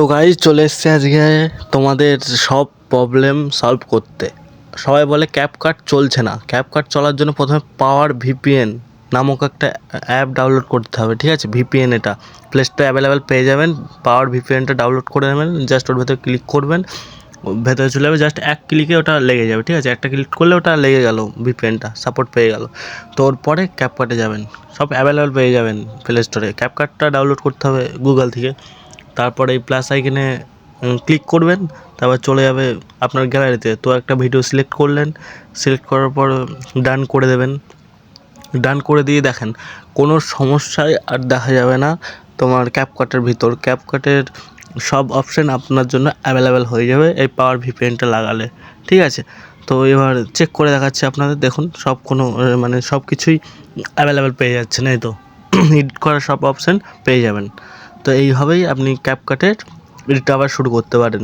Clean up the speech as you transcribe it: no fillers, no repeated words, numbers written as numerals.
তো গাইজ চলে এসছে আজকে তোমাদের সব প্রবলেম সলভ করতে। সবাই বলে ক্যাপকাট চলছে না। ক্যাপকাট চলার জন্য প্রথমে পাওয়ার ভিপিএন নামক একটা অ্যাপ ডাউনলোড করতে হবে, ঠিক আছে? ভিপিএন এটা প্লে স্টোরে অ্যাভেলেবেল পেয়ে যাবেন। পাওয়ার ভিপিএনটা ডাউনলোড করে নেবেন, জাস্ট ওর ভেতরে ক্লিক করবেন, ভেতরে চলে যাবে, জাস্ট এক ক্লিকে ওটা লেগে যাবে, ঠিক আছে? একটা ক্লিক করলে ওটা লেগে গেল, ভিপিএনটা সাপোর্ট পেয়ে গেল। তো ওর পরে ক্যাপকাটে যাবেন, সব অ্যাভেলেবেল পেয়ে যাবেন প্লে স্টোরে। ক্যাপকাটটা ডাউনলোড করতে হবে গুগল থেকে, তারপরে এই প্লাস আইকনে ক্লিক করবেন, তারপর চলে যাবে আপনার গ্যালারিতে। তো একটা ভিডিও সিলেক্ট করলেন, সিলেক্ট করার পর ডান করে দেবেন। ডান করে দিয়ে দেখেন কোনো সমস্যাই আর দেখা যাবে না তোমার ক্যাপকাটের ভিতর। ক্যাপকাটের সব অপশান আপনার জন্য অ্যাভেলেবেল হয়ে যাবে এই পাওয়ার ভিপিএনটা লাগালে, ঠিক আছে? তো এবার চেক করে দেখাচ্ছে আপনাদের, দেখুন সব কোনো মানে সব কিছুই অ্যাভেলেবেল পেয়ে যাচ্ছেন, এই তো এডিট করার সব অপশান পেয়ে যাবেন। তো এইভাবেই আপনি ক্যাপকাটের এডিট আবার শুরু করতে পারেন।